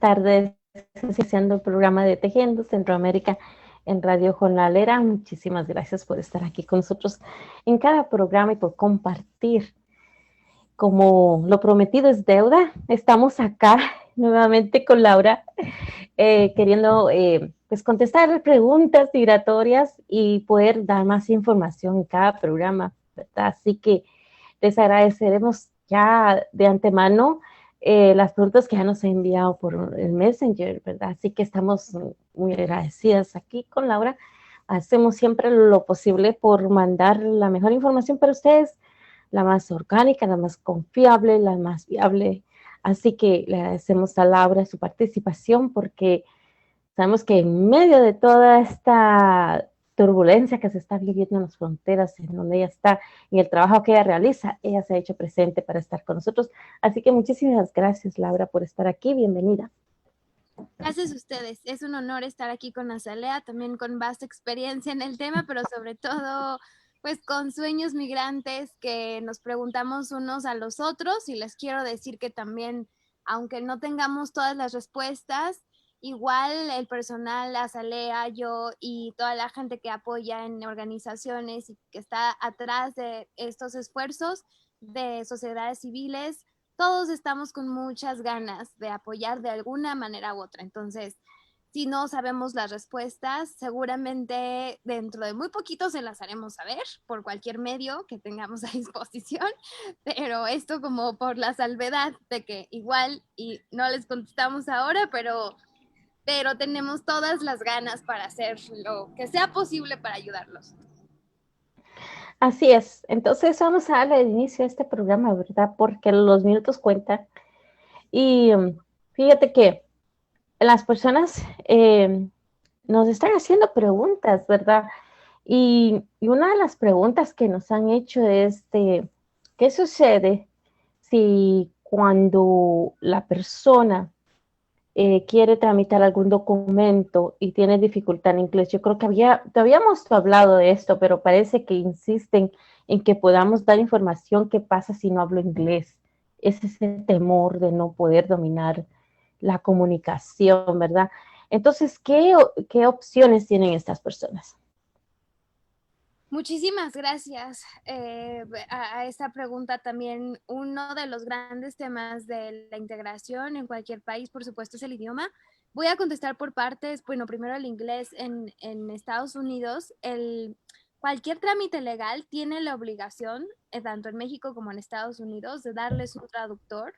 tardes haciendo el programa de Tejiendo Centroamérica en Radio Jornalera. Muchísimas gracias por estar aquí con nosotros en cada programa y por compartir. Como lo prometido es deuda, estamos acá nuevamente con Laura queriendo pues contestar preguntas migratorias y poder dar más información en cada programa, ¿verdad? Así que les agradeceremos ya de antemano las preguntas que ya nos ha enviado por el Messenger, ¿verdad? Así que estamos muy agradecidas aquí con Laura. Hacemos siempre lo posible por mandar la mejor información para ustedes, la más orgánica, la más confiable, la más viable. Así que le agradecemos a Laura su participación porque sabemos que en medio de toda esta turbulencia que se está viviendo en las fronteras, en donde ella está, en el trabajo que ella realiza, ella se ha hecho presente para estar con nosotros. Así que muchísimas gracias, Laura, por estar aquí. Bienvenida. Gracias a ustedes. Es un honor estar aquí con Azalea, también con vasta experiencia en el tema, pero sobre todo, pues con sueños migrantes que nos preguntamos unos a los otros, y les quiero decir que también, aunque no tengamos todas las respuestas, igual el personal, Azalea, yo y toda la gente que apoya en organizaciones y que está atrás de estos esfuerzos de sociedades civiles, todos estamos con muchas ganas de apoyar de alguna manera u otra. Entonces, si no sabemos las respuestas, seguramente dentro de muy poquito se las haremos saber por cualquier medio que tengamos a disposición, pero esto como por la salvedad de que igual y no les contestamos ahora, pero tenemos todas las ganas para hacer lo que sea posible para ayudarlos. Así es. Entonces vamos a darle el inicio a este programa, ¿verdad? Porque los minutos cuentan. Y fíjate que las personas nos están haciendo preguntas, ¿verdad? Y una de las preguntas que nos han hecho es ¿qué sucede si cuando la persona quiere tramitar algún documento y tiene dificultad en inglés? Yo creo que habíamos hablado de esto, pero parece que insisten en que podamos dar información. ¿Qué pasa si no hablo inglés? Es ese temor de no poder dominar la comunicación, ¿verdad? Entonces, ¿qué opciones tienen estas personas? Muchísimas gracias a esta pregunta también. Uno de los grandes temas de la integración en cualquier país, por supuesto, es el idioma. Voy a contestar por partes. Bueno, primero el inglés en Estados Unidos. Cualquier trámite legal tiene la obligación, tanto en México como en Estados Unidos, de darles un traductor.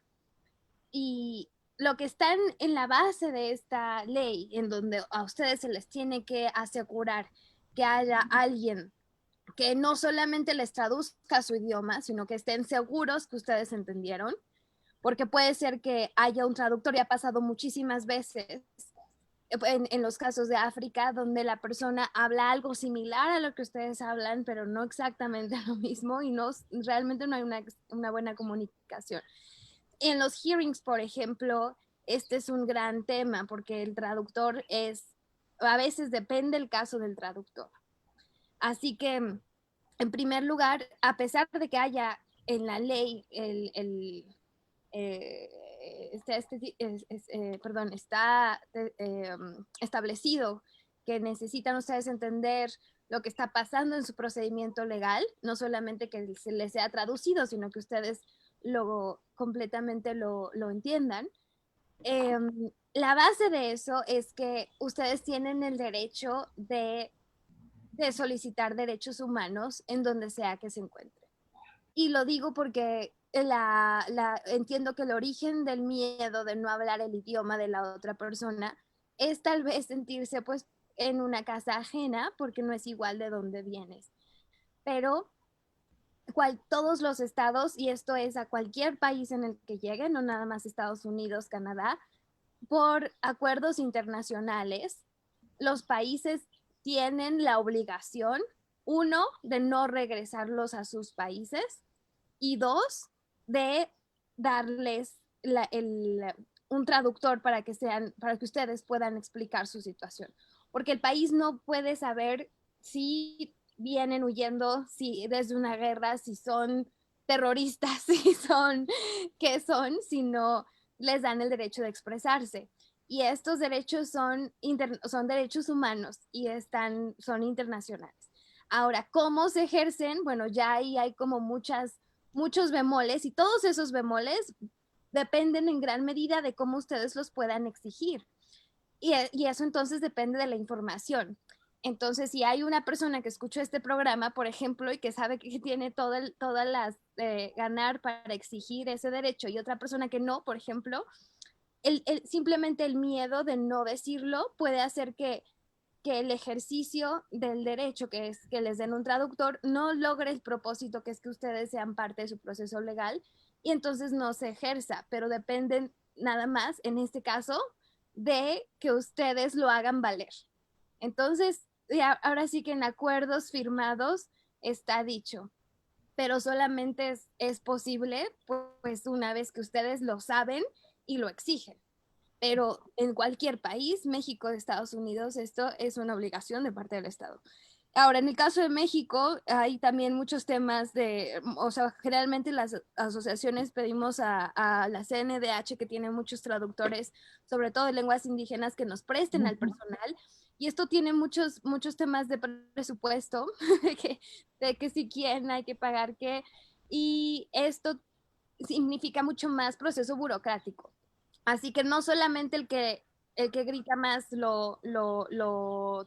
Y lo que está en la base de esta ley, en donde a ustedes se les tiene que asegurar que haya alguien que no solamente les traduzca su idioma, sino que estén seguros que ustedes entendieron, porque puede ser que haya un traductor, y ha pasado muchísimas veces en los casos de África, donde la persona habla algo similar a lo que ustedes hablan, pero no exactamente lo mismo, y no, realmente no hay una buena comunicación. En los hearings, por ejemplo, este es un gran tema, porque el traductor a veces depende el caso del traductor. Así que, en primer lugar, a pesar de que haya en la ley está establecido que necesitan ustedes entender lo que está pasando en su procedimiento legal, no solamente que se les sea traducido, sino que ustedes completamente lo entiendan. Eh, la base de eso es que ustedes tienen el derecho de solicitar derechos humanos en donde sea que se encuentre. Y lo digo porque entiendo que el origen del miedo de no hablar el idioma de la otra persona es tal vez sentirse pues en una casa ajena porque no es igual de donde vienes. Pero todos los estados, y esto es a cualquier país en el que lleguen, no nada más Estados Unidos, Canadá, por acuerdos internacionales, los países tienen la obligación, uno, de no regresarlos a sus países, y dos, de darles un traductor para que ustedes puedan explicar su situación. Porque el país no puede saber si vienen huyendo, si desde una guerra, si son terroristas, si son, qué son, si no les dan el derecho de expresarse. y estos derechos son derechos humanos y son internacionales. Ahora, ¿cómo se ejercen? Bueno, ya ahí hay como muchos bemoles, y todos esos bemoles dependen en gran medida de cómo ustedes los puedan exigir. Y eso entonces depende de la información. Entonces, si hay una persona que escuchó este programa, por ejemplo, y que sabe que tiene todas las ganar para exigir ese derecho, y otra persona que no, por ejemplo, simplemente el miedo de no decirlo puede hacer que el ejercicio del derecho, que es que les den un traductor, no logre el propósito, que es que ustedes sean parte de su proceso legal, y entonces no se ejerza, pero dependen nada más, en este caso, de que ustedes lo hagan valer. Entonces, ya, ahora sí que en acuerdos firmados está dicho, pero solamente es posible pues una vez que ustedes lo saben y lo exigen. Pero en cualquier país, México, Estados Unidos, esto es una obligación de parte del Estado. Ahora, en el caso de México, hay también muchos temas o sea, generalmente las asociaciones pedimos a la CNDH, que tiene muchos traductores, sobre todo de lenguas indígenas, que nos presten al personal. Y esto tiene muchos temas de presupuesto, de que si quién hay que pagar qué, y esto significa mucho más proceso burocrático. Así que no solamente el que grita más lo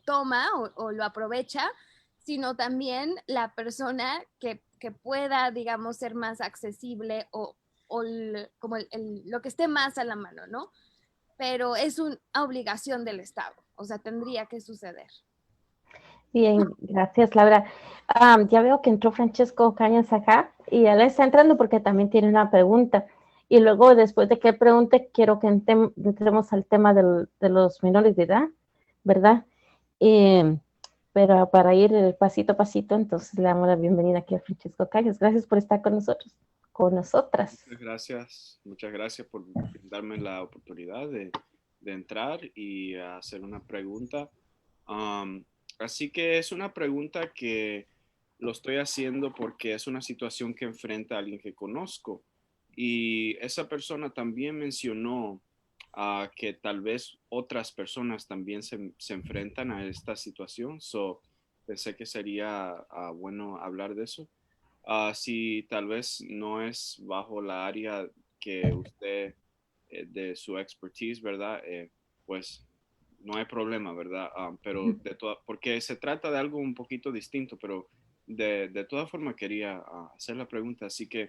toma o lo aprovecha, sino también la persona que pueda, digamos, ser más accesible como lo que esté más a la mano, ¿no? Pero es una obligación del Estado, o sea, tendría que suceder. Bien, gracias, Laura. Ya veo que entró Francesco Cañas acá y él está entrando porque también tiene una pregunta. Y luego, después de que él pregunte, quiero que entremos al tema de los menores de edad, ¿verdad? Eh, pero para ir pasito a pasito, entonces le damos la bienvenida aquí a Francesco Cañas. Gracias por estar con nosotros, con nosotras. Muchas gracias por darme la oportunidad de entrar y hacer una pregunta. Um, Así que es una pregunta que lo estoy haciendo porque es una situación que enfrenta a alguien que conozco. Y esa persona también mencionó que tal vez otras personas también se enfrentan a esta situación. So, pensé que sería bueno hablar de eso. Si tal vez no es bajo la área que usted, de su expertise, ¿verdad? Pues no hay problema, ¿verdad? Pero porque se trata de algo un poquito distinto, pero de toda forma quería hacer la pregunta. Así que,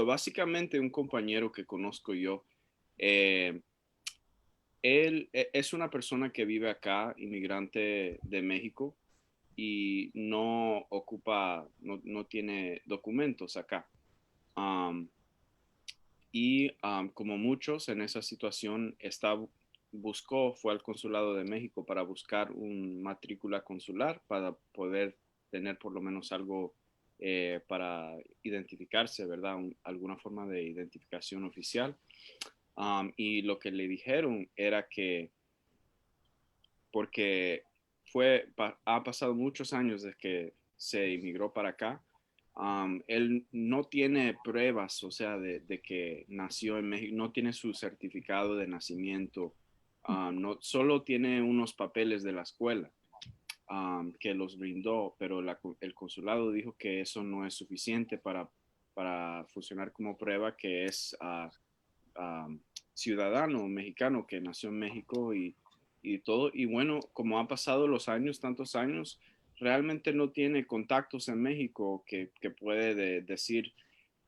básicamente un compañero que conozco yo, eh, él es una persona que vive acá, inmigrante de México, y no tiene documentos acá. Um, como muchos en esa situación, fue al Consulado de México para buscar un matrícula consular para poder tener por lo menos algo para identificarse, ¿verdad? Alguna forma de identificación oficial. Y lo que le dijeron era que, porque ha pasado muchos años desde que se inmigró para acá, él no tiene pruebas, o sea, de que nació en México, no tiene su certificado de nacimiento, no, solo tiene unos papeles de la escuela que los brindó, pero el consulado dijo que eso no es suficiente para funcionar como prueba que es ciudadano mexicano que nació en México y todo. Y bueno, como han pasado los años, tantos años, realmente no tiene contactos en México que puede decir,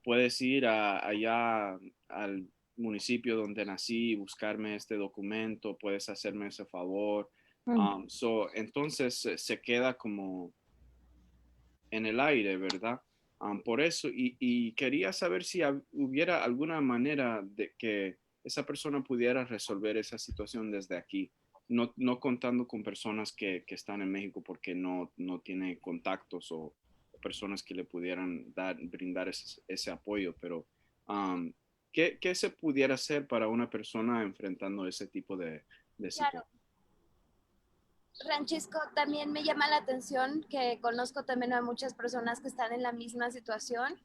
puedes ir allá al municipio donde nací y buscarme este documento, puedes hacerme ese favor. Entonces se queda como en el aire, ¿verdad? Por eso, y quería saber si hubiera alguna manera de que esa persona pudiera resolver esa situación desde aquí, no contando con personas que están en México porque no tiene contactos o personas que le pudieran brindar ese apoyo, pero ¿qué se pudiera hacer para una persona enfrentando ese tipo de Claro, situación? Francesco, también me llama la atención que conozco también a muchas personas que están en la misma situación.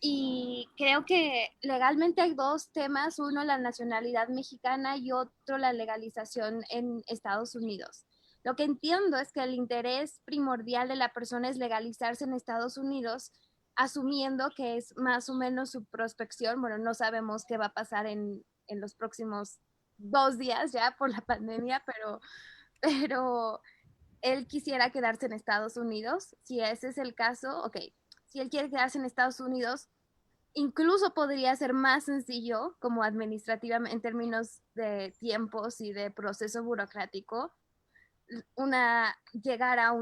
Y creo que legalmente hay dos temas, uno la nacionalidad mexicana y otro la legalización en Estados Unidos. Lo que entiendo es que el interés primordial de la persona es legalizarse en Estados Unidos, asumiendo que es más o menos su prospección. Bueno, no sabemos qué va a pasar en los próximos 2 días ya por la pandemia, pero él quisiera quedarse en Estados Unidos. Si ese es el caso, ok. Si él quiere quedarse en Estados Unidos, incluso podría ser más sencillo como administrativamente en términos de tiempos y de proceso burocrático, llegar a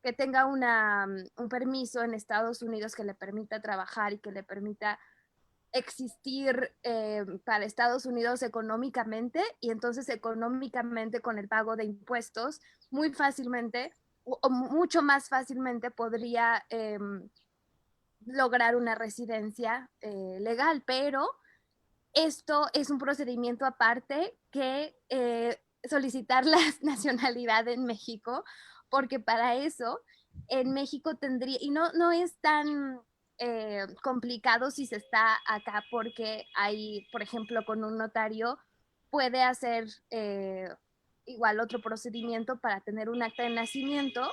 que tenga un permiso en Estados Unidos que le permita trabajar y que le permita existir para Estados Unidos económicamente, y entonces económicamente con el pago de impuestos muy fácilmente o mucho más fácilmente podría lograr una residencia legal, pero esto es un procedimiento aparte que solicitar la nacionalidad en México, porque para eso en México tendría, y no es tan complicado si se está acá, porque hay, por ejemplo, con un notario puede hacer igual otro procedimiento para tener un acta de nacimiento,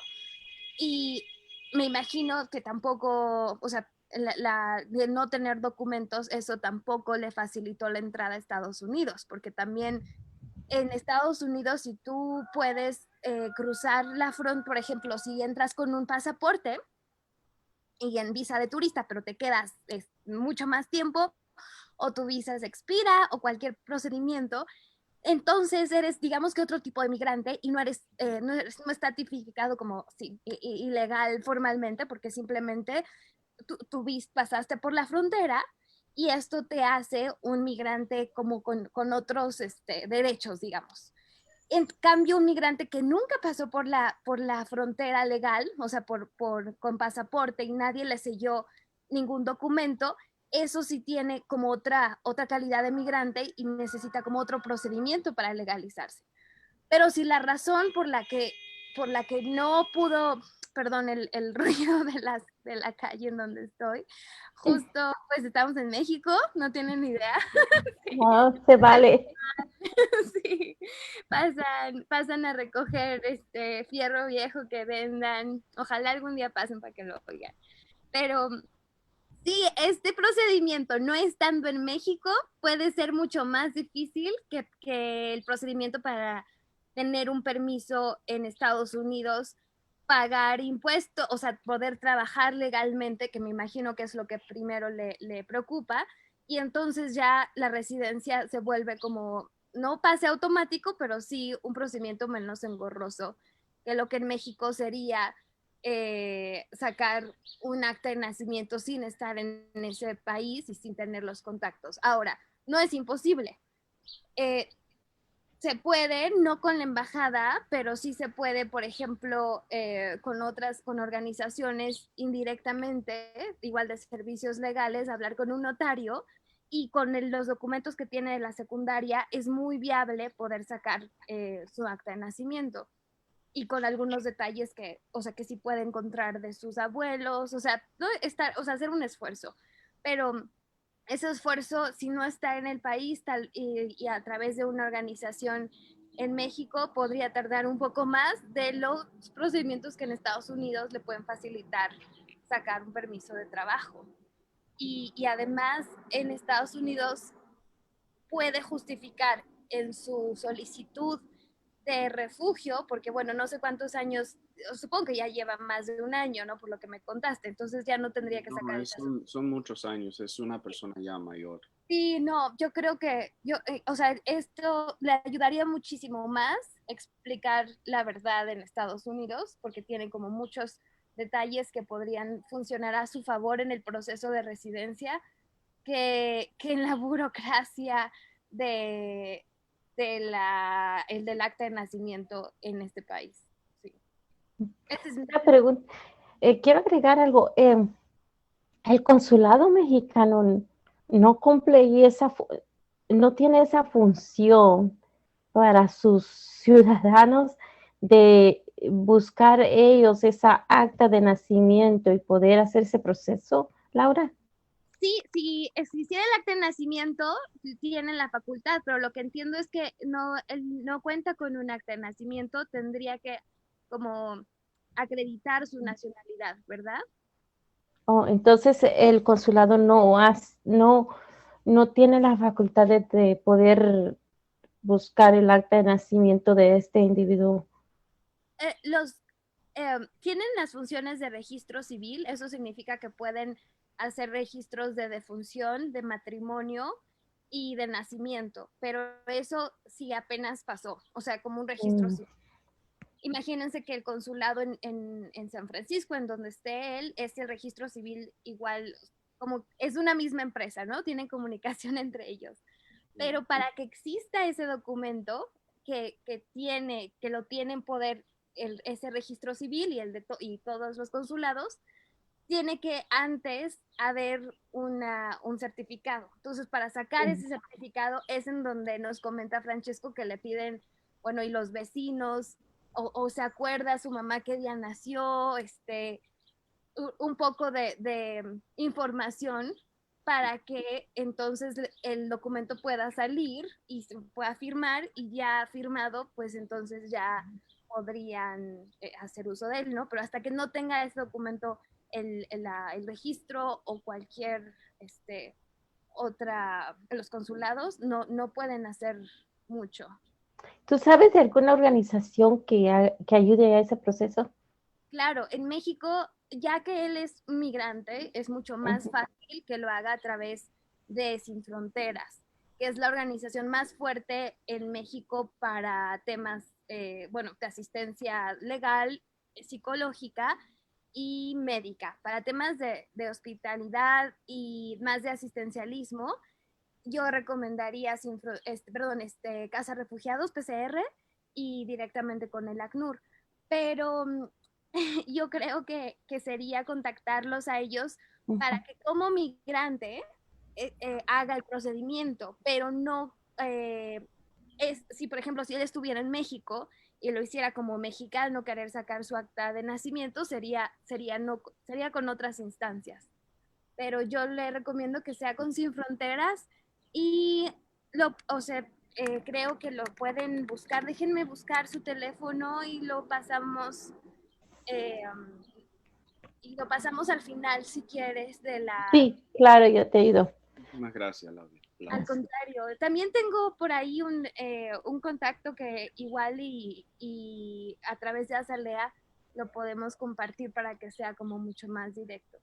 y me imagino que tampoco, o sea, de no tener documentos, eso tampoco le facilitó la entrada a Estados Unidos, porque también en Estados Unidos, si tú puedes cruzar la frontera, por ejemplo, si entras con un pasaporte y en visa de turista, pero te quedas mucho más tiempo, o tu visa se expira, o cualquier procedimiento, entonces eres, digamos que otro tipo de migrante y no está tipificado como sí, ilegal formalmente, porque simplemente tú pasaste por la frontera, y esto te hace un migrante como con otros derechos, digamos. En cambio, un migrante que nunca pasó por la frontera legal, o sea, con pasaporte, y nadie le selló ningún documento, eso sí tiene como otra calidad de migrante y necesita como otro procedimiento para legalizarse. Pero si la razón por la que no pudo, perdón, el ruido de la calle en donde estoy, justo pues estamos en México, no tienen ni idea. No, se vale. Sí, pasan a recoger este fierro viejo que vendan. Ojalá algún día pasen para que lo oigan. Pero sí, este procedimiento, no estando en México, puede ser mucho más difícil que el procedimiento para tener un permiso en Estados Unidos, pagar impuestos, o sea, poder trabajar legalmente, que me imagino que es lo que primero le preocupa, y entonces ya la residencia se vuelve como, no pase automático, pero sí un procedimiento menos engorroso que lo que en México sería sacar un acta de nacimiento sin estar en ese país y sin tener los contactos. Ahora, no es imposible. Eh, Se puede, no con la embajada, pero sí se puede, por ejemplo, con organizaciones indirectamente, igual de servicios legales, hablar con un notario, y con los documentos que tiene de la secundaria es muy viable poder sacar su acta de nacimiento, y con algunos detalles que sí puede encontrar de sus abuelos, o sea, no hacer un esfuerzo, pero ese esfuerzo, si no está en el país y a través de una organización en México, podría tardar un poco más de los procedimientos que en Estados Unidos le pueden facilitar sacar un permiso de trabajo. Y además, en Estados Unidos puede justificar en su solicitud de refugio, porque bueno, no sé cuántos años, supongo que ya lleva más de un año, ¿no? Por lo que me contaste, entonces ya no tendría que sacar No, esa. son muchos años, es una persona ya mayor. Sí, no, yo creo que o sea, esto le ayudaría muchísimo más explicar la verdad en Estados Unidos, porque tiene como muchos detalles que podrían funcionar a su favor en el proceso de residencia, que en la burocracia de, el del acta de nacimiento en este país. Sí. Una pregunta, quiero agregar algo. El consulado mexicano no cumple no tiene esa función para sus ciudadanos de buscar ellos esa acta de nacimiento y poder hacer ese proceso Laura. Sí, si existiera el acta de nacimiento, tienen la facultad, pero lo que entiendo es que no, él no cuenta con un acta de nacimiento, tendría que como acreditar su nacionalidad, ¿verdad? Oh, entonces el consulado no tiene la facultad de poder buscar el acta de nacimiento de este individuo. Los tienen las funciones de registro civil, eso significa que pueden hacer registros de defunción, de matrimonio y de nacimiento, pero eso sí apenas pasó, o sea, como un registro Mm, civil. Imagínense que el consulado en San Francisco, en donde esté él, es el registro civil igual, como es una misma empresa, ¿no? Tienen comunicación entre ellos. Pero para que exista ese documento que lo tiene en poder ese registro civil y todos los consulados, tiene que antes haber un certificado. Entonces, para sacar ese certificado es en donde nos comenta Francesco que le piden, bueno, y los vecinos, o se acuerda su mamá qué día nació, un poco de información para que entonces el documento pueda salir y se pueda firmar y ya firmado, pues entonces ya podrían hacer uso de él, ¿no? Pero hasta que no tenga ese documento el registro o cualquier los consulados no pueden hacer mucho. ¿Tú sabes de alguna organización que ayude a ese proceso? Claro, en México, ya que él es migrante, es mucho más Ujú. fácil que lo haga a través de Sin Fronteras, que es la organización más fuerte en México para temas, bueno, de asistencia legal, psicológica y médica. Para temas de hospitalidad y más de asistencialismo, yo recomendaría Casa Refugiados, PCR, y directamente con el ACNUR. Pero yo creo que sería contactarlos a ellos para Ujú. que como migrante haga el procedimiento, pero no si por ejemplo si él estuviera en México y lo hiciera como mexicano, querer sacar su acta de nacimiento, sería con otras instancias. Pero yo le recomiendo que sea con Sin Fronteras y o sea, creo que lo pueden buscar. Déjenme buscar su teléfono eh, y lo pasamos al final, si quieres, de la... Sí, claro, yo te he ido. Muchísimas gracias, Laura. Al contrario, también tengo por ahí un contacto que igual y a través de Azalea lo podemos compartir para que sea como mucho más directo.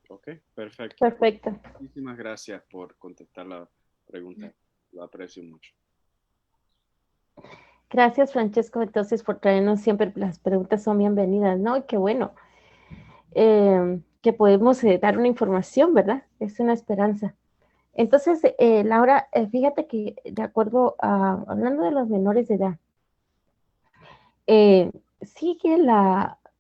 Ok, perfecto. Pues, Perfecto. muchísimas gracias por contestar la pregunta. Lo aprecio mucho. Gracias, Francesco, entonces, por traernos siempre las preguntas son bienvenidas, ¿no? Y qué bueno que podemos dar una información, ¿verdad? Es una esperanza. Entonces, Laura, fíjate que de acuerdo a, hablando de los menores de edad, sigue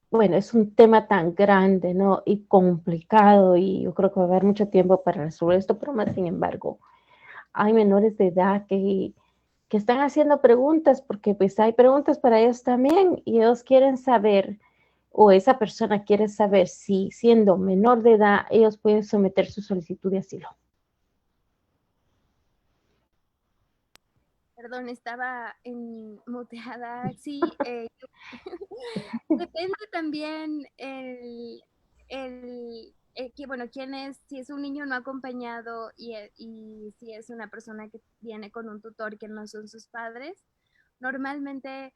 bueno, es un tema tan grande, ¿no? Y complicado, y yo creo que va a haber mucho tiempo para resolver esto, pero más sin embargo, hay menores de edad que están haciendo preguntas, porque pues hay preguntas para ellos también, y ellos quieren saber, o esa persona quiere saber si siendo menor de edad, ellos pueden someter su solicitud de asilo. Perdón, estaba muteada. Sí, depende también bueno, quién es, si es un niño no acompañado y si es una persona que viene con un tutor que no son sus padres. Normalmente,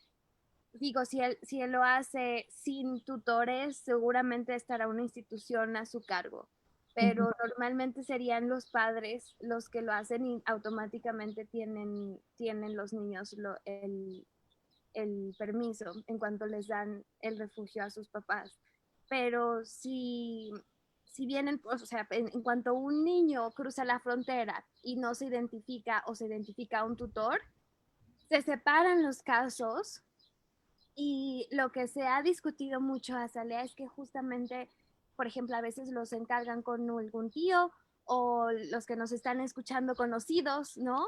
digo, si él lo hace sin tutores, seguramente estará una institución a su cargo, Ujú. pero normalmente serían los padres los que lo hacen y automáticamente tienen los niños el permiso en cuanto les dan el refugio a sus papás. Pero si vienen, pues, o sea, en cuanto un niño cruza la frontera y no se identifica o se identifica a un tutor, se separan los casos y lo que se ha discutido mucho, Azalea, es que justamente, por ejemplo, a veces los encargan con algún tío o los que nos están escuchando conocidos, ¿no?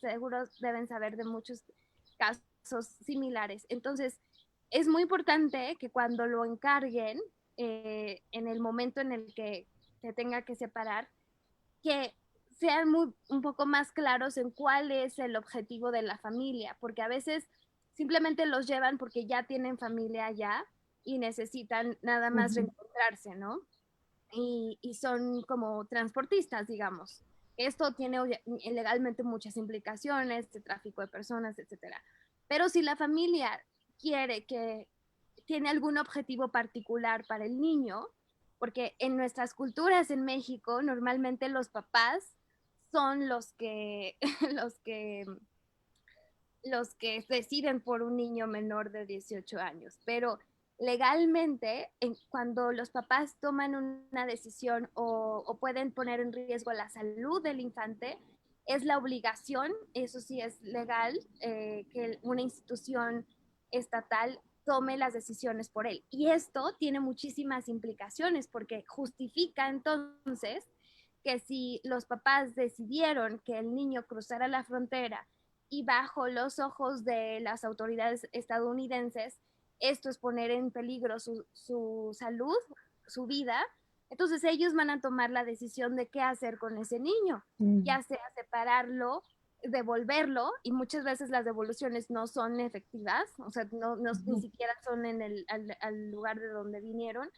Seguro deben saber de muchos casos similares. Entonces, es muy importante que cuando lo encarguen, en el momento en el que te tenga que separar, que sean un poco más claros en cuál es el objetivo de la familia, porque a veces simplemente los llevan porque ya tienen familia allá y necesitan nada más reencontrarse, ¿no? Y son como transportistas, digamos. Esto tiene legalmente muchas implicaciones de tráfico de personas, etcétera. Pero si la familia quiere que tiene algún objetivo particular para el niño, porque en nuestras culturas en México normalmente los papás son los que los que deciden por un niño menor de 18 años, pero legalmente cuando los papás toman una decisión o pueden poner en riesgo la salud del infante, es la obligación, eso sí es legal, que una institución estatal tome las decisiones por él. Y esto tiene muchísimas implicaciones porque justifica entonces que si los papás decidieron que el niño cruzara la frontera y bajo los ojos de las autoridades estadounidenses, esto es poner en peligro su salud, su vida, entonces ellos van a tomar la decisión de qué hacer con ese niño, ya sea separarlo, devolverlo, y muchas veces las devoluciones no son efectivas, o sea, ni siquiera son en al lugar de donde vinieron,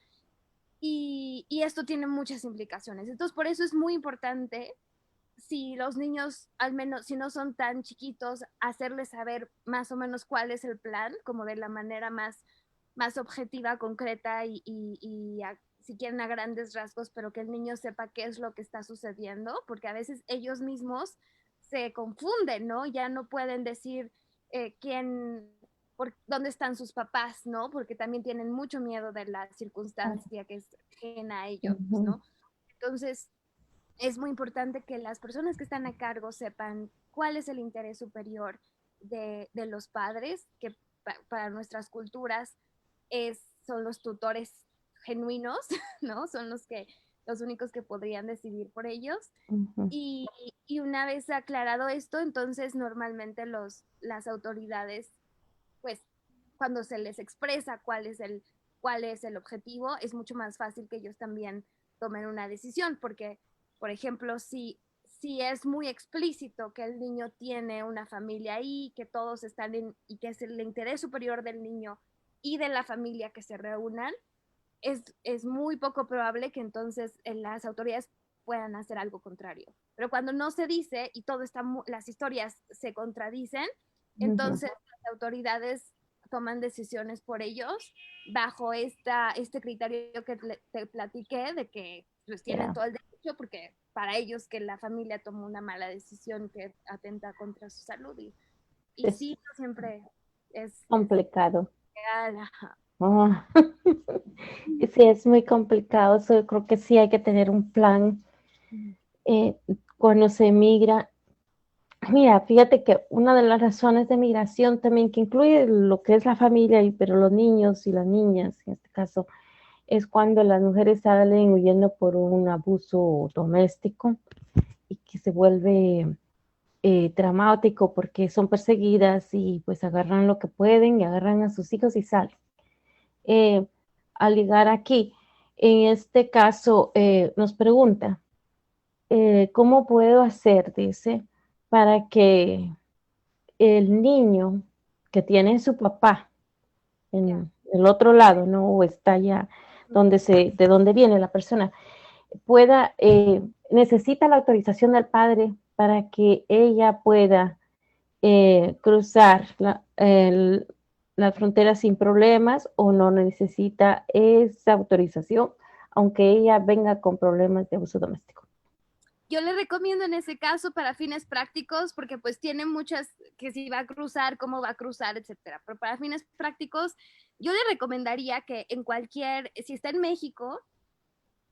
y esto tiene muchas implicaciones. Entonces, por eso es muy importante, si los niños, al menos si no son tan chiquitos, hacerles saber más o menos cuál es el plan, como de la manera más objetiva, concreta si quieren a grandes rasgos, pero que el niño sepa qué es lo que está sucediendo, porque a veces ellos mismos se confunden, ¿no? Ya no pueden decir dónde están sus papás, ¿no? Porque también tienen mucho miedo de la circunstancia que es ajena a ellos, ¿no? Entonces, es muy importante que las personas que están a cargo sepan cuál es el interés superior de los padres, que para nuestras culturas son los tutores genuinos, ¿no? Son los únicos que podrían decidir por ellos. Y una vez aclarado esto, entonces normalmente las autoridades, pues cuando se les expresa cuál es el objetivo, es mucho más fácil que ellos también tomen una decisión, porque por ejemplo, si es muy explícito que el niño tiene una familia ahí, que todos están y que es el interés superior del niño y de la familia que se reúnan, es muy poco probable que entonces las autoridades puedan hacer algo contrario. Pero cuando no se dice y las historias se contradicen, entonces las autoridades toman decisiones por ellos bajo este criterio que te platiqué de que pues tienen todo el derecho, porque para ellos que la familia tomó una mala decisión que atenta contra su salud, y sí, no siempre es complicado. real. Oh. Sí, es muy complicado. Yo creo que sí hay que tener un plan cuando se emigra. Mira, fíjate que una de las razones de migración también, que incluye lo que es la familia, pero los niños y las niñas, en este caso, es cuando las mujeres salen huyendo por un abuso doméstico y que se vuelve dramático porque son perseguidas y pues agarran lo que pueden y agarran a sus hijos y salen. Al llegar aquí, en este caso, nos pregunta, ¿cómo puedo hacer, dice, para que el niño que tiene su papá en el otro lado, ¿no? O está ya de donde viene la persona, necesita la autorización del padre para que ella pueda cruzar la frontera sin problemas, o no necesita esa autorización, aunque ella venga con problemas de abuso doméstico? Yo le recomiendo en ese caso para fines prácticos, porque pues tiene muchas, que si va a cruzar, cómo va a cruzar, etcétera. Pero para fines prácticos, yo le recomendaría que si está en México,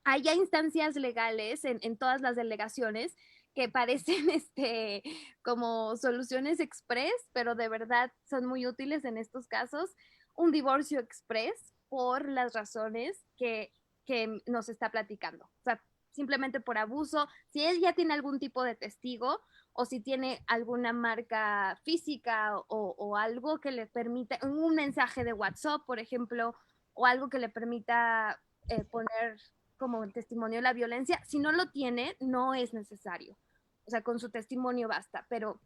haya instancias legales en todas las delegaciones que parecen como soluciones express, pero de verdad son muy útiles en estos casos. Un divorcio express por las razones que nos está platicando. O sea, simplemente por abuso, si él ya tiene algún tipo de testigo o si tiene alguna marca física o algo que le permita, un mensaje de WhatsApp, por ejemplo, o algo que le permita poner como testimonio de la violencia. Si no lo tiene, no es necesario. O sea, con su testimonio basta, pero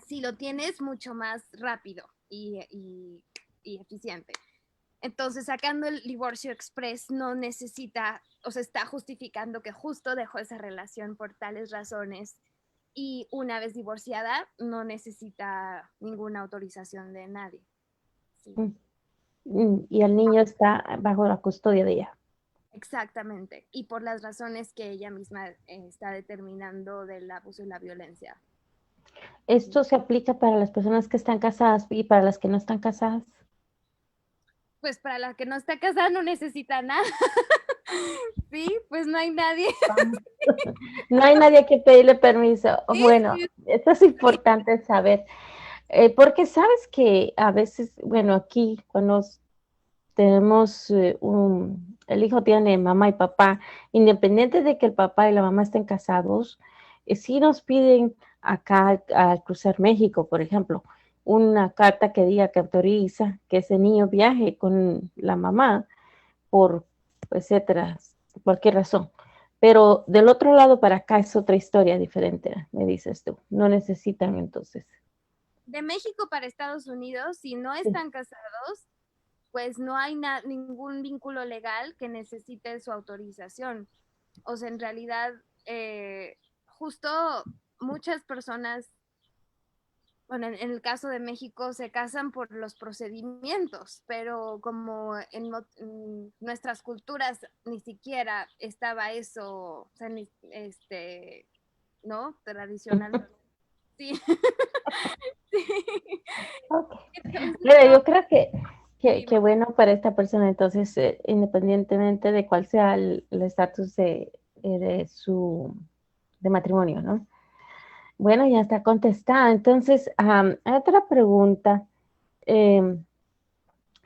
si lo tiene es mucho más rápido y eficiente. Entonces, sacando el divorcio express no necesita, o sea, está justificando que justo dejó esa relación por tales razones y una vez divorciada no necesita ninguna autorización de nadie. Sí. Y el niño está bajo la custodia de ella. Exactamente, y por las razones que ella misma está determinando del abuso y la violencia. ¿Esto se aplica para las personas que están casadas y para las que no están casadas? Pues para la que no está casada no necesita nada. Sí, pues no hay nadie. No hay nadie que pedirle permiso. Sí, Bueno, sí. esto es importante saber, porque sabes que a veces, bueno, aquí cuando tenemos el hijo tiene mamá y papá, independiente de que el papá y la mamá estén casados, sí nos piden acá al cruzar México, por ejemplo, una carta que diga que autoriza que ese niño viaje con la mamá por etcétera, cualquier razón. Pero del otro lado para acá es otra historia diferente, me dices tú. No necesitan entonces. De México para Estados Unidos, si no Sí. están casados, pues no hay ningún vínculo legal que necesite su autorización. O sea, en realidad, justo muchas personas, bueno, en el caso de México se casan por los procedimientos, pero como en nuestras culturas ni siquiera estaba eso, o sea, ¿no? Tradicional. Sí. Sí. Okay. Entonces, Mira, no, yo creo que dime. bueno para esta persona, entonces, independientemente de cuál sea el estatus de su de matrimonio, ¿no? Bueno, ya está contestada. Entonces, otra pregunta. Eh,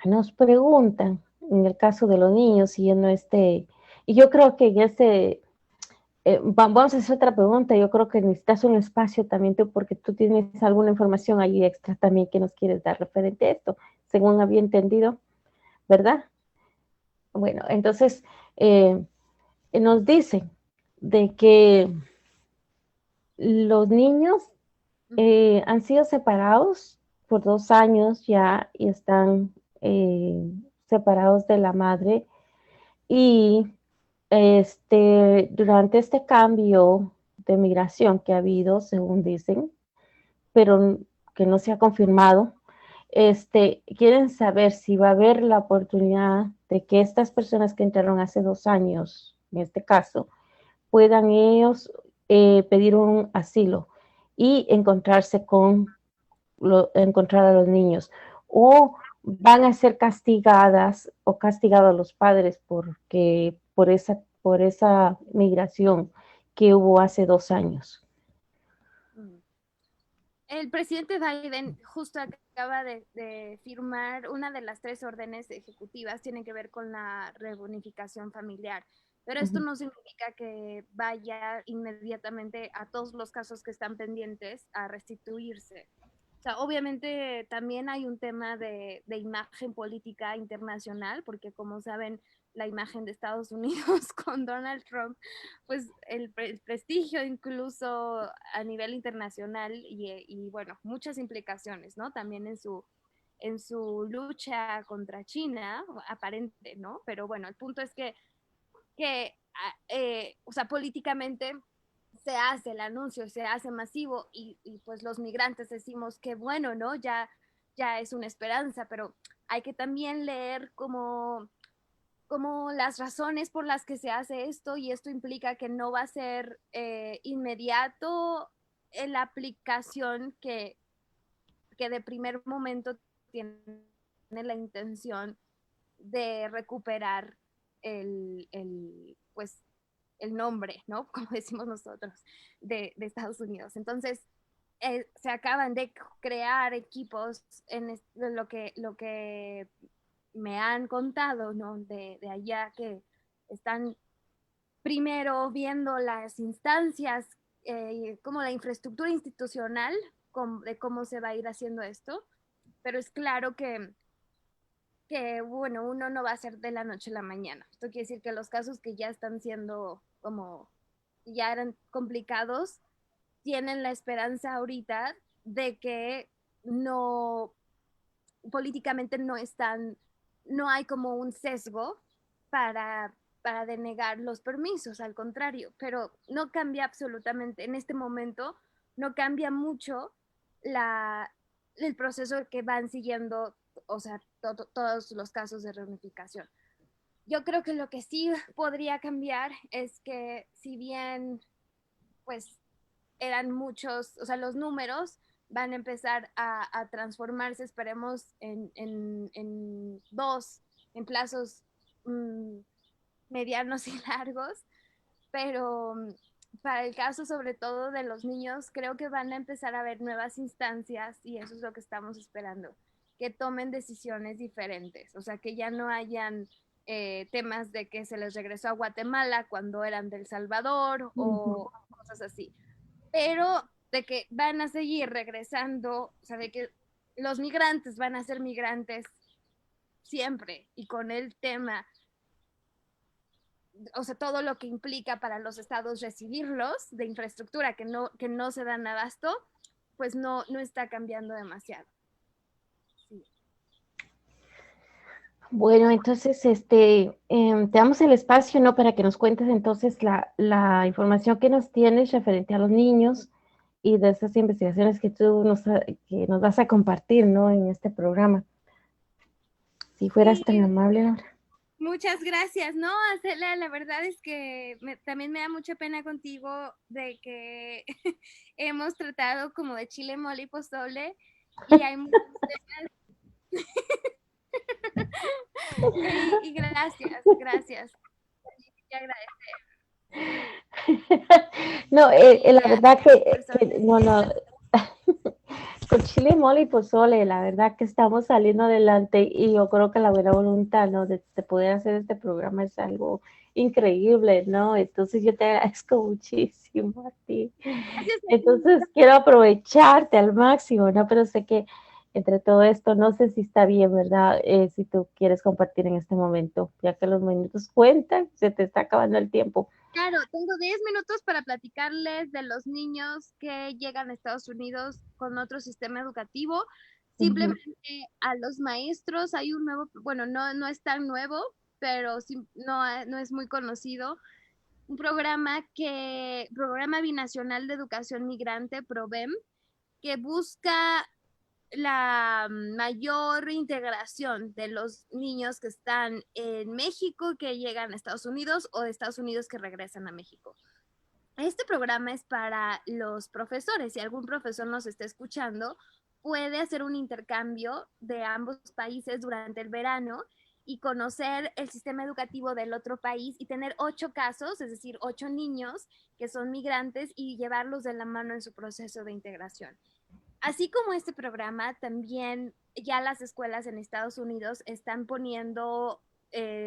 Nos preguntan, en el caso de los niños, si yo no esté, y yo creo que en vamos a hacer otra pregunta, yo creo que necesitas un espacio también tú, porque tú tienes alguna información ahí extra también que nos quieres dar referente a esto, según había entendido, ¿verdad? Bueno, entonces nos dicen de que los niños han sido separados por 2 años ya y están separados de la madre. Y durante este cambio de migración que ha habido, según dicen, pero que no se ha confirmado, quieren saber si va a haber la oportunidad de que estas personas que entraron hace 2 años, en este caso, puedan ellos pedir un asilo y encontrar a los niños, o van a ser castigadas o castigados los padres por esa migración que hubo hace 2 años. El presidente Biden justo acaba de firmar una de las 3 órdenes ejecutivas, tiene que ver con la reunificación familiar. Pero esto no significa que vaya inmediatamente a todos los casos que están pendientes a restituirse. O sea, obviamente también hay un tema de imagen política internacional, porque como saben, la imagen de Estados Unidos con Donald Trump, pues el prestigio incluso a nivel internacional y bueno, muchas implicaciones, ¿no? También en su lucha contra China, aparente, ¿no? Pero bueno, el punto es que o sea, políticamente se hace el anuncio, se hace masivo y pues los migrantes decimos que bueno, ¿no? Ya es una esperanza, pero hay que también leer como las razones por las que se hace esto y esto implica que no va a ser inmediato en la aplicación que de primer momento tiene la intención de recuperar pues, el nombre, ¿no? Como decimos nosotros, de Estados Unidos. Entonces, se acaban de crear equipos en lo que me han contado, ¿no? De allá que están primero viendo las instancias, como la infraestructura institucional de cómo se va a ir haciendo esto, pero es claro que que, bueno, uno no va a ser de la noche a la mañana. Esto quiere decir que los casos que ya están siendo como, ya eran complicados, tienen la esperanza ahorita de que no, políticamente no están, no hay como un sesgo para denegar los permisos, al contrario, pero no cambia absolutamente, en este momento no cambia mucho el proceso que van siguiendo, o sea, todos los casos de reunificación. Yo creo que lo que sí podría cambiar es que si bien pues eran muchos, o sea, los números van a empezar a transformarse, esperemos, en dos, en plazos medianos y largos, pero para el caso sobre todo de los niños, creo que van a empezar a haber nuevas instancias y eso es lo que estamos esperando, que tomen decisiones diferentes, o sea, que ya no hayan temas de que se les regresó a Guatemala cuando eran del Salvador o cosas así, pero de que van a seguir regresando, o sea, de que los migrantes van a ser migrantes siempre y con el tema, o sea, todo lo que implica para los estados recibirlos de infraestructura que no se dan abasto, pues no está cambiando demasiado. Sí. Bueno, entonces, te damos el espacio, ¿no? Para que nos cuentes entonces la información que nos tienes referente a los niños y de esas investigaciones que que nos vas a compartir, ¿no? En este programa. Si fueras Sí, tan amable ahora. muchas gracias. No, Acela, la verdad es que también me da mucha pena contigo de que hemos tratado como de chile, mole y pozole y hay muchos temas. Y gracias, gracias. Te agradezco. No, la verdad que Personas no, no, con chile, mole y pozole, la verdad que estamos saliendo adelante y yo creo que la buena voluntad, ¿no? De poder hacer este programa es algo increíble, ¿no? Entonces yo te agradezco muchísimo a ti. gracias a ti. Entonces quiero aprovecharte al máximo, ¿no? Pero sé que entre todo esto, no sé si está bien, ¿verdad? Si tú quieres compartir en este momento, ya que los minutos cuentan, se te está acabando el tiempo. Claro, tengo 10 minutos para platicarles de los niños que llegan a Estados Unidos con otro sistema educativo. Ujú. Simplemente a los maestros hay un nuevo, bueno, no es tan nuevo, pero sí, no es muy conocido. Un programa binacional de educación migrante, PROVEM, que busca la mayor integración de los niños que están en México, que llegan a Estados Unidos o de Estados Unidos que regresan a México. Este programa es para los profesores. Si algún profesor nos está escuchando, puede hacer un intercambio de ambos países durante el verano y conocer el sistema educativo del otro país y tener 8 casos, es decir, 8 niños que son migrantes y llevarlos de la mano en su proceso de integración. Así como este programa, también ya las escuelas en Estados Unidos están poniendo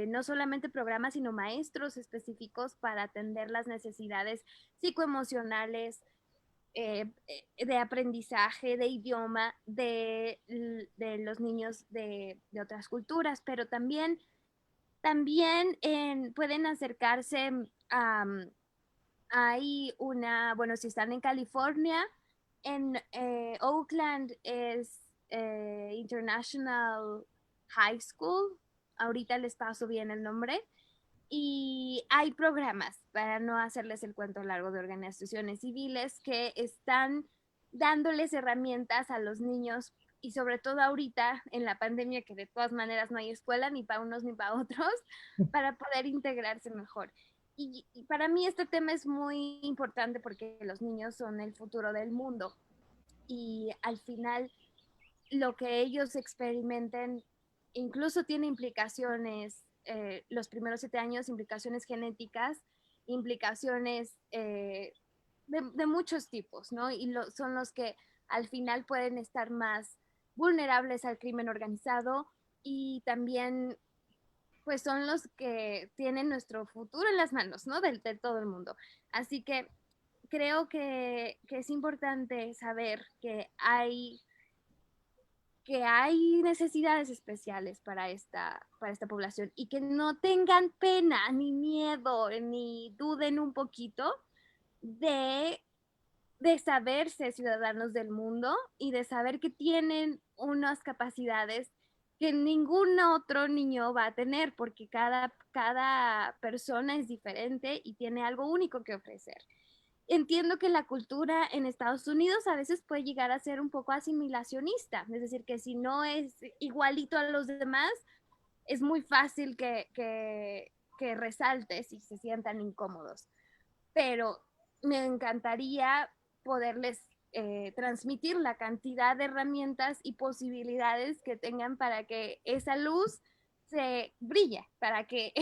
no solamente programas, sino maestros específicos para atender las necesidades psicoemocionales, de aprendizaje, de idioma de los niños de otras culturas, pero también pueden acercarse a, hay una, bueno, si están en California, en Oakland es International High School, ahorita les paso bien el nombre, y hay programas, para no hacerles el cuento largo, de organizaciones civiles que están dándoles herramientas a los niños y sobre todo ahorita en la pandemia que de todas maneras no hay escuela ni para unos ni para otros, para poder integrarse mejor. Y para mí este tema es muy importante porque los niños son el futuro del mundo y al final lo que ellos experimenten incluso tiene implicaciones, los primeros 7 años, implicaciones genéticas, implicaciones de muchos tipos, ¿no? Y son los que al final pueden estar más vulnerables al crimen organizado y también pues son los que tienen nuestro futuro en las manos, ¿no? De todo el mundo. Así que creo que es importante saber que hay necesidades especiales para esta población y que no tengan pena, ni miedo, ni duden un poquito de saberse ciudadanos del mundo y de saber que tienen unas capacidades que ningún otro niño va a tener, porque cada persona es diferente y tiene algo único que ofrecer. Entiendo que la cultura en Estados Unidos a veces puede llegar a ser un poco asimilacionista, es decir, que si no es igualito a los demás, es muy fácil que resaltes y se sientan incómodos. Pero me encantaría poderles transmitir la cantidad de herramientas y posibilidades que tengan para que esa luz se brille, para que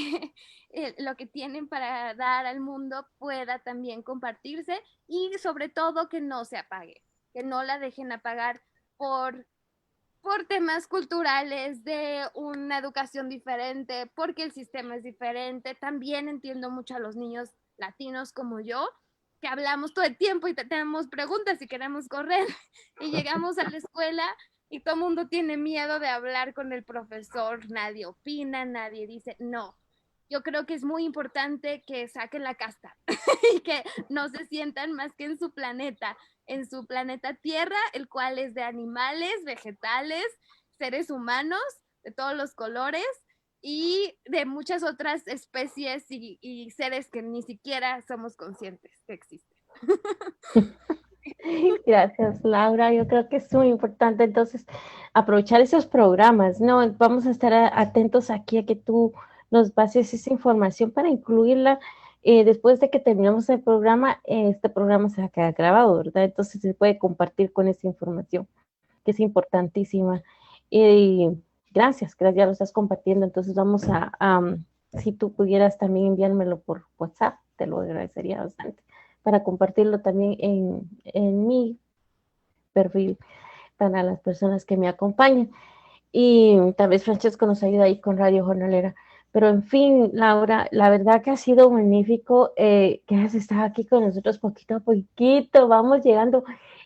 lo que tienen para dar al mundo pueda también compartirse y sobre todo que no se apague, que no la dejen apagar por temas culturales, de una educación diferente, porque el sistema es diferente. También entiendo mucho a los niños latinos como yo, que hablamos todo el tiempo y tenemos preguntas y queremos correr y llegamos a la escuela y todo el mundo tiene miedo de hablar con el profesor, nadie opina, nadie dice no. Yo creo que es muy importante que saquen la casta y que no se sientan más que en su planeta Tierra, el cual es de animales, vegetales, seres humanos de todos los colores y de muchas otras especies y seres que ni siquiera somos conscientes que existen. Gracias, Laura. Yo creo que es muy importante entonces aprovechar esos programas, ¿no? Vamos a estar atentos aquí a que tú nos pases esa información para incluirla. Después de que terminemos el programa, este programa se va a quedar grabado, ¿verdad? Entonces se puede compartir con esa información, que es importantísima. Y gracias, ya lo estás compartiendo. Entonces vamos si tú pudieras también enviármelo por WhatsApp, te lo agradecería bastante, para compartirlo también en mi perfil para las personas que me acompañan. Y tal vez Francesco nos ayuda ahí con Radio Jornalera. Pero en fin, Laura, la verdad que ha sido magnífico que has estado aquí con nosotros poquito a poquito, vamos llegando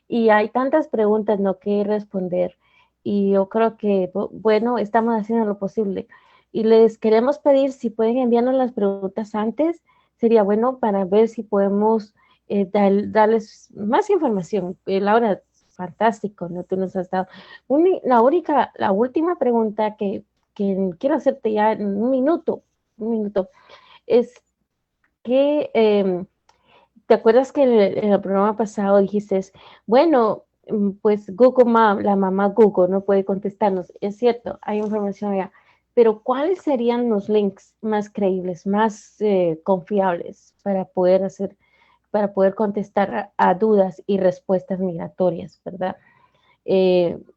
y hay tantas preguntas no que responder y yo creo que, bueno, estamos haciendo lo posible y les queremos pedir si pueden enviarnos las preguntas antes, sería bueno para ver si podemos darles más información. Laura, fantástico, ¿no? Tú nos has dado la última pregunta que quiero hacerte ya en un minuto, es que, ¿te acuerdas que en el programa pasado dijiste, bueno, pues Google, la mamá Google no puede contestarnos? Es cierto, hay información allá, pero ¿cuáles serían los links más creíbles, más confiables para poder contestar a dudas y respuestas migratorias, ¿verdad?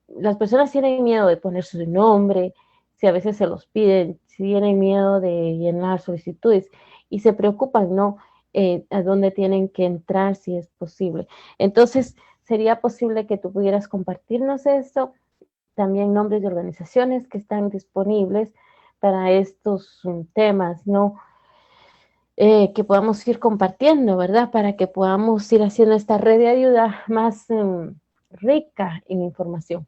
Las personas tienen miedo de poner su nombre, si a veces se los piden, si tienen miedo de llenar solicitudes y se preocupan, ¿no? A dónde tienen que entrar si es posible. Entonces, ¿sería posible que tú pudieras compartirnos esto? También nombres de organizaciones que están disponibles para estos temas, ¿no? Que podamos ir compartiendo, ¿verdad? Para que podamos ir haciendo esta red de ayuda más rica en información.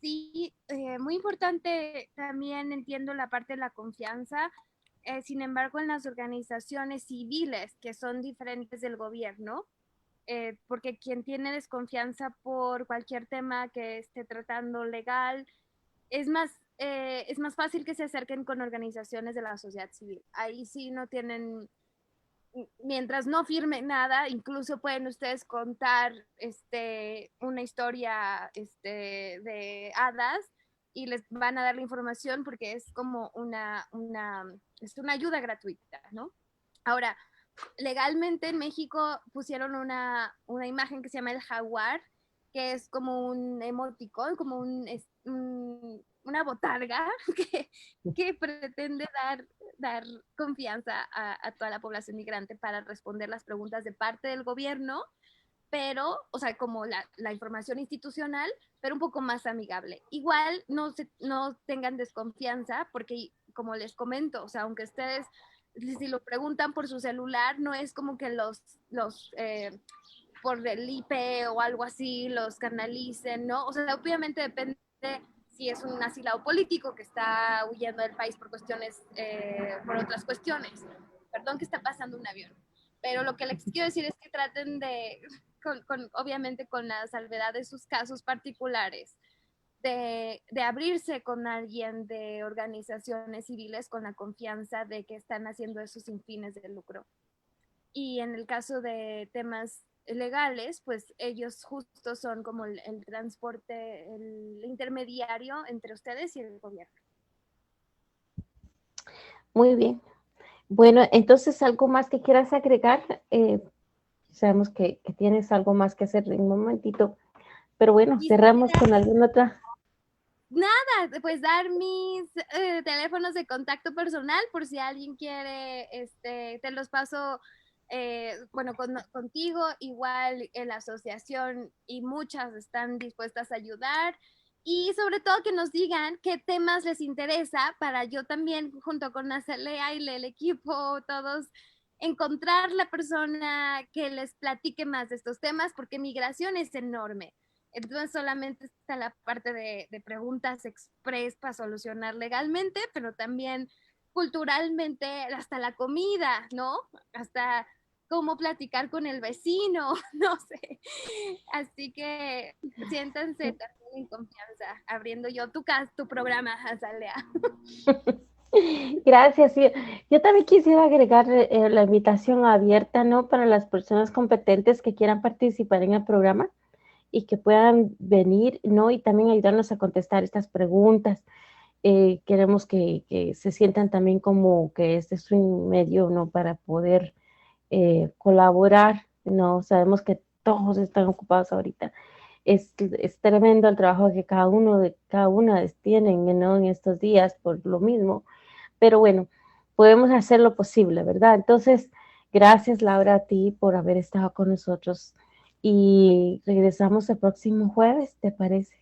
Sí, muy importante también entiendo la parte de la confianza. Sin embargo, en las organizaciones civiles que son diferentes del gobierno, porque quien tiene desconfianza por cualquier tema que esté tratando legal, es más fácil que se acerquen con organizaciones de la sociedad civil. Ahí sí no tienen, mientras no firmen nada, incluso pueden ustedes contar una historia de hadas y les van a dar la información porque es como es una ayuda gratuita, ¿no? Ahora, legalmente en México pusieron una imagen que se llama el jaguar, que es como un emoticón, como una botarga que pretende dar confianza a toda la población migrante para responder las preguntas de parte del gobierno, pero, o sea, como la información institucional, pero un poco más amigable. Igual no tengan desconfianza, porque como les comento, o sea, aunque ustedes, si lo preguntan por su celular, no es como que los por el IP o algo así los canalicen, ¿no? O sea, obviamente depende si es un asilado político que está huyendo del país por cuestiones, por otras cuestiones. Perdón que está pasando un avión. Pero lo que les quiero decir es que traten de, obviamente con la salvedad de sus casos particulares, de abrirse con alguien de organizaciones civiles con la confianza de que están haciendo eso sin fines de lucro. Y en el caso de temas legales, pues ellos justo son como el transporte, el intermediario entre ustedes y el gobierno. Muy bien. Bueno, entonces, ¿algo más que quieras agregar? Sabemos que tienes algo más que hacer en un momentito, pero bueno, cerramos con alguna otra. Nada, pues dar mis teléfonos de contacto personal por si alguien quiere, te los paso, bueno, contigo, igual en la asociación y muchas están dispuestas a ayudar y sobre todo que nos digan qué temas les interesa para yo también junto con Azalea y el equipo, todos encontrar la persona que les platique más de estos temas porque migración es enorme. Entonces solamente está la parte de preguntas express para solucionar legalmente, pero también culturalmente, hasta la comida, ¿no? Hasta cómo platicar con el vecino, no sé. Así que siéntense también en confianza, abriendo yo tu programa, Azalea. Gracias. Sí. Yo también quisiera agregar la invitación abierta, ¿no? Para las personas competentes que quieran participar en el programa y que puedan venir, ¿no? Y también ayudarnos a contestar estas preguntas. Queremos que se sientan también como que este es un medio, ¿no? Para poder colaborar, ¿no? Sabemos que todos están ocupados ahorita. Es tremendo el trabajo que cada una tienen, ¿no? En estos días por lo mismo. Pero bueno, podemos hacer lo posible, ¿verdad? Entonces, gracias Laura a ti por haber estado con nosotros y regresamos el próximo jueves, ¿te parece?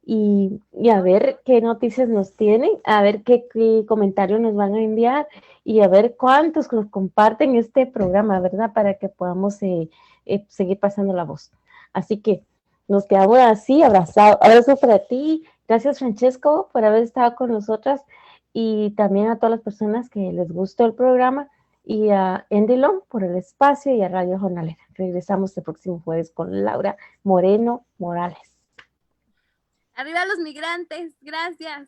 Y a ver qué noticias nos tienen, a ver qué comentarios nos van a enviar y a ver cuántos nos comparten este programa, ¿verdad? Para que podamos seguir pasando la voz. Así que nos quedamos así, abrazados. Abrazo para ti. Gracias, Francesco, por haber estado con nosotras y también a todas las personas que les gustó el programa y a Endilon por el espacio y a Radio Jornalera. Regresamos el próximo jueves con Laura Moreno Morales. Arriba los migrantes, gracias.